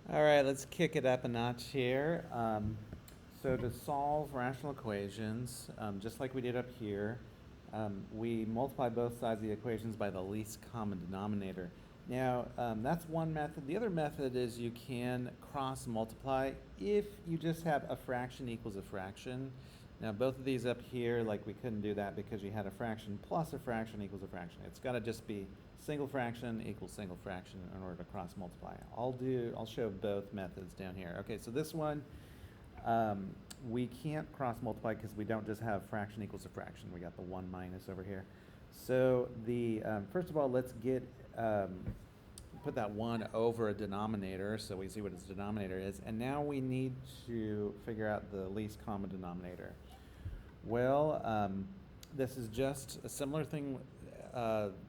All right, let's kick it up a notch here. So to solve rational equations, just like we did up here, we multiply both sides of the equations by the least common denominator. Now, that's one method. The other method is you can cross multiply if you just have a fraction equals a fraction. Now, both of these up here, like we couldn't do that because you had a fraction plus a fraction equals a fraction. It's got to just be single fraction equals single fraction in order to cross multiply. I'll show both methods down here. Okay, so this one, we can't cross multiply because we don't just have fraction equals a fraction. We got the 1 minus over here. So the first of all, let's get put that 1 over a denominator so we see what its denominator is. And now we need to figure out the least common denominator. Well, this is just a similar thing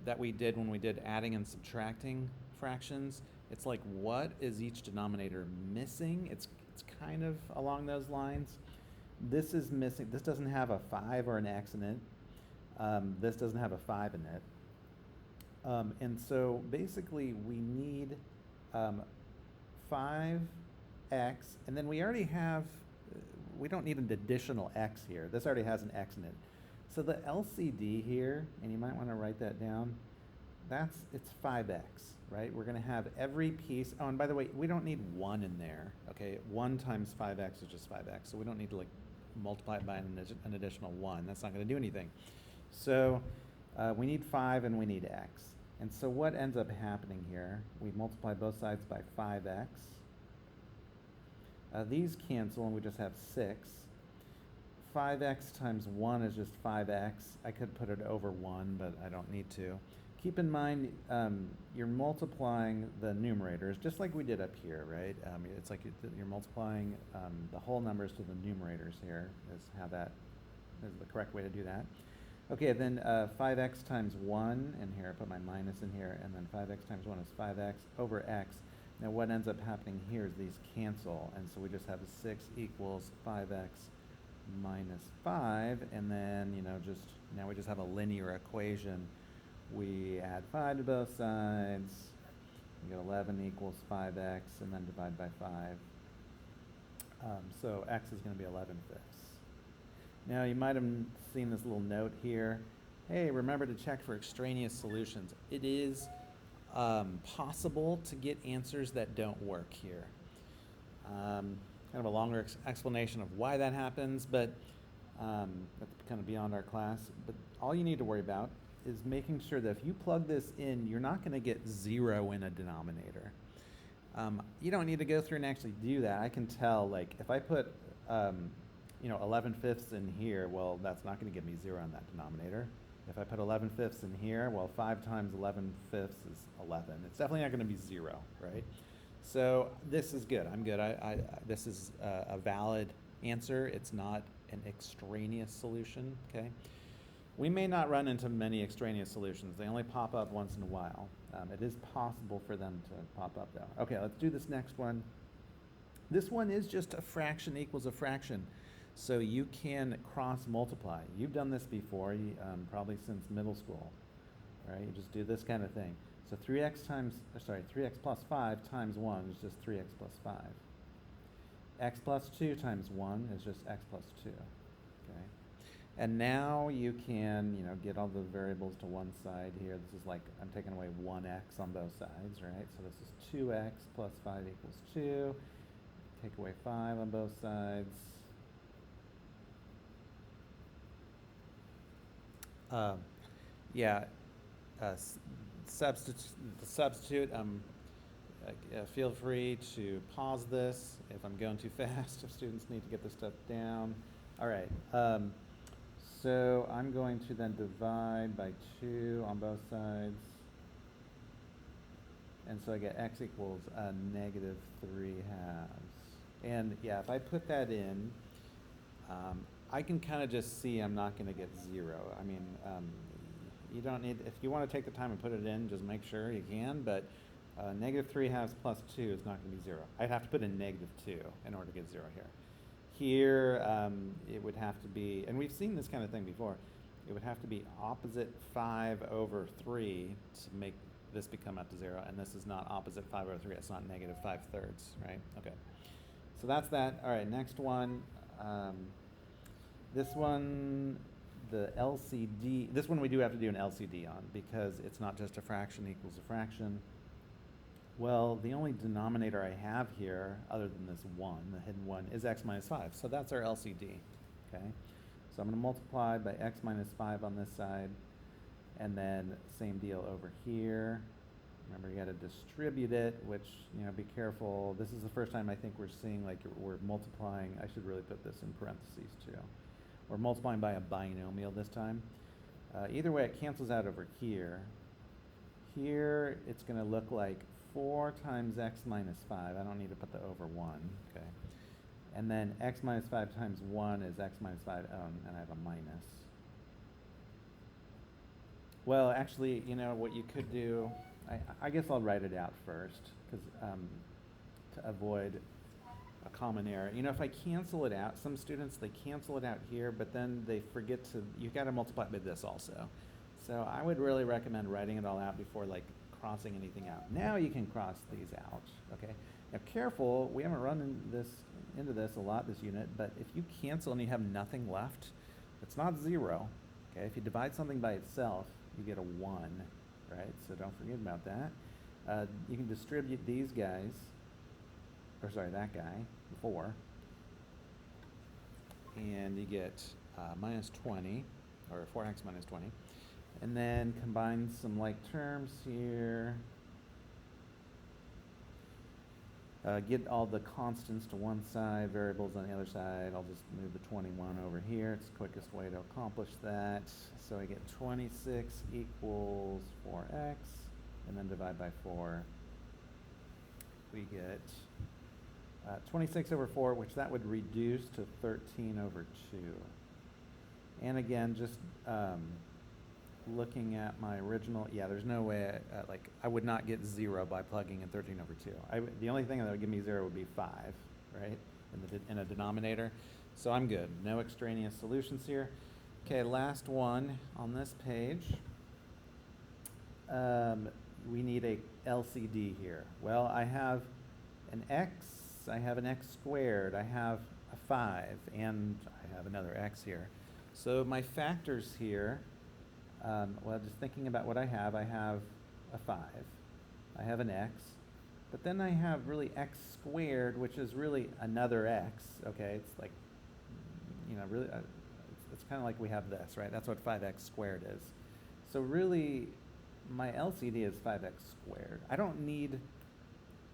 that we did when we did adding and subtracting fractions. It's like, what is each denominator missing? It's kind of along those lines. This is missing. This doesn't have a 5 or an x in it. This doesn't have a 5 in it. And so basically we need 5x, and then we already have, we don't need an additional x here. This already has an x in it. So the LCD here, and you might want to write that down, it's 5x, right? We're going to have every piece. Oh, and by the way, we don't need 1 in there, okay? 1 times 5x is just 5x, so we don't need to like multiply it by an additional 1. That's not going to do anything. So we need 5 and we need x. And so what ends up happening here, we multiply both sides by 5x. These cancel and we just have 6. 5x times 1 is just 5x. I could put it over 1, but I don't need to. Keep in mind, you're multiplying the numerators, just like we did up here, right? It's like you're multiplying the whole numbers to the numerators here, is how that is the correct way to do that. Okay, then 5x times 1, and here I put my minus in here, and then 5x times 1 is 5x over x. Now what ends up happening here is these cancel, and so we just have 6 equals 5x minus 5, and then, now we just have a linear equation. We add 5 to both sides, we get 11 equals 5x, and then divide by 5. So x is going to be 11/5. Now you might have seen this little note here. Hey, remember to check for extraneous solutions. It is possible to get answers that don't work here. Kind of a longer explanation of why that happens, but that's kind of beyond our class. But all you need to worry about is making sure that if you plug this in, you're not going to get 0 in a denominator. You don't need to go through and actually do that. I can tell, like, if I put 11/5 in here, well, that's not going to give me 0 in that denominator. If I put 11/5 in here, well, 5 times 11/5 is 11. It's definitely not going to be 0, right? So this is good. I'm good. This is a valid answer. It's not an extraneous solution, okay? We may not run into many extraneous solutions. They only pop up once in a while. It is possible for them to pop up, though. Okay, let's do this next one. This one is just a fraction equals a fraction. So you can cross multiply. You've done this before, probably since middle school, right? You just do this kind of thing. So 3x plus 5 times 1 is just 3x plus 5. X plus 2 times 1 is just x plus 2, okay? And now you can, get all the variables to one side here. This is like, I'm taking away 1x on both sides, right? So this is 2x plus 5 equals 2. Take away 5 on both sides. Substitute. Feel free to pause this if I'm going too fast, if students need to get this stuff down. All right, so I'm going to then divide by 2 on both sides. And so I get x equals -3 halves. And yeah, if I put that in, I can kind of just see I'm not going to get 0. I mean, you don't need, if you want to take the time and put it in, just make sure you can, but -3 halves plus 2 is not going to be 0. I'd have to put in -2 in order to get 0 here. Here, it would have to be, and we've seen this kind of thing before, it would have to be opposite 5 over 3 to make this become up to 0, and this is not opposite 5/3, it's not negative 5/3, right? Okay. So that's that. All right, next one. This one, the LCD, this one we do have to do an LCD on because it's not just a fraction equals a fraction. Well, the only denominator I have here, other than this 1, the hidden 1, is x minus 5. So that's our LCD, okay? So I'm going to multiply by x minus 5 on this side, and then same deal over here. Remember, you got to distribute it, which, you know, be careful. This is the first time I think we're seeing, like, we're multiplying. I should really put this in parentheses, too. We're multiplying by a binomial this time. Either way, it cancels out over here. Here, it's going to look like 4 times x minus 5. I don't need to put the over 1, okay? And then x minus 5 times 1 is x minus 5, and I have a minus. Well, actually, you know, what you could do, I guess I'll write it out first, because to avoid a common error. You know, if I cancel it out, some students, they cancel it out here, but then they forget to, you've got to multiply by this also. So I would really recommend writing it all out before, like, crossing anything out. Now you can cross these out, okay? Now careful, we haven't run into this a lot this unit, but if you cancel and you have nothing left, it's not 0, okay? If you divide something by itself, you get a 1, right? So don't forget about that. You can distribute these guys, or sorry, that guy, 4, and you get minus 20, or 4x minus 20. And then combine some like terms here. Get all the constants to one side, variables on the other side. I'll just move the 21 over here. It's the quickest way to accomplish that. So I get 26 equals 4x, and then divide by 4. We get 26 over 4, which that would reduce to 13 over 2. And again, just looking at my original, yeah, there's no way, like, I would not get 0 by plugging in 13 over 2. The only thing that would give me 0 would be 5, right, in a denominator. So I'm good. No extraneous solutions here. Okay, last one on this page. We need a LCD here. Well, I have an x, I have an x squared, I have a 5, and I have another x here. So my factors here, well, just thinking about what I have a 5, I have an x, but then I have really x squared, which is really another x, okay? It's like, you know, really, it's kind of like we have this, right? That's what 5x squared is. So really, my LCD is 5x squared. I don't need,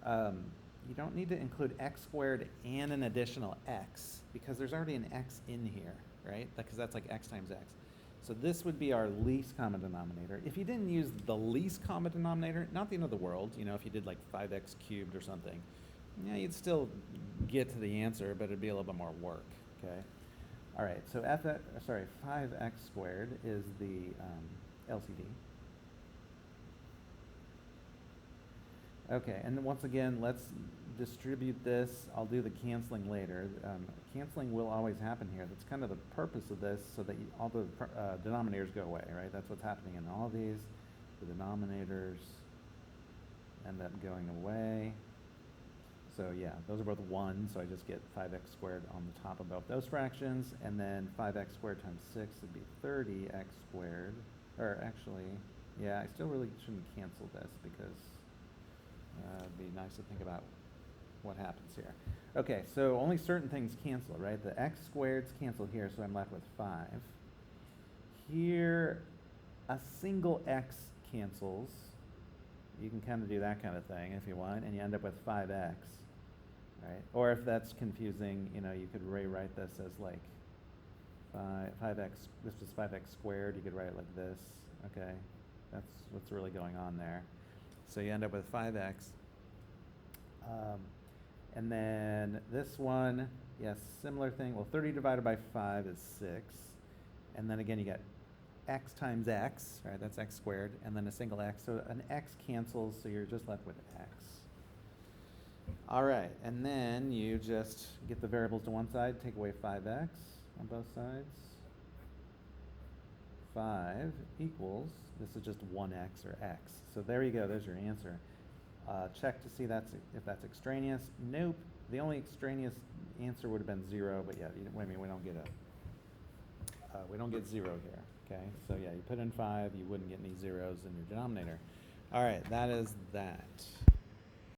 you don't need to include x squared and an additional x, because there's already an x in here, right? Because that's like x times x. So this would be our least common denominator. If you didn't use the least common denominator, not the end of the world, you know, if you did like 5x cubed or something, yeah, you'd still get to the answer, but it'd be a little bit more work, okay? All right, so 5x squared is the LCD. Okay, and then once again, let's distribute this. I'll do the canceling later. Canceling will always happen here. That's kind of the purpose of this, so that all the denominators go away, right? That's what's happening in all these. The denominators end up going away. So yeah, those are both 1, so I just get 5x squared on the top of both those fractions, and then 5x squared times 6 would be 30x squared. Or actually, yeah, I still really shouldn't cancel this, because it'd be nice to think about what happens here. Okay, so only certain things cancel, right? The x squareds cancel here, so I'm left with 5. Here, a single x cancels. You can kind of do that kind of thing if you want, and you end up with 5x, right? Or if that's confusing, you know, you could rewrite this as like 5x, this was 5x squared, you could write it like this, okay? That's what's really going on there. So you end up with 5x. And then this one, yes, similar thing. Well, 30 divided by 5 is 6. And then again, you get x times x, right? That's x squared, and then a single x. So an x cancels, so you're just left with x. All right, and then you just get the variables to one side, take away 5x on both sides. 5 equals This is just 1x or x. So there you go, there's your answer. Check to see if that's extraneous. Nope, the only extraneous answer would have been 0, but yeah, I mean, we don't get 0 here, okay? So yeah, you put in 5, you wouldn't get any zeros in your denominator. All right, that is that.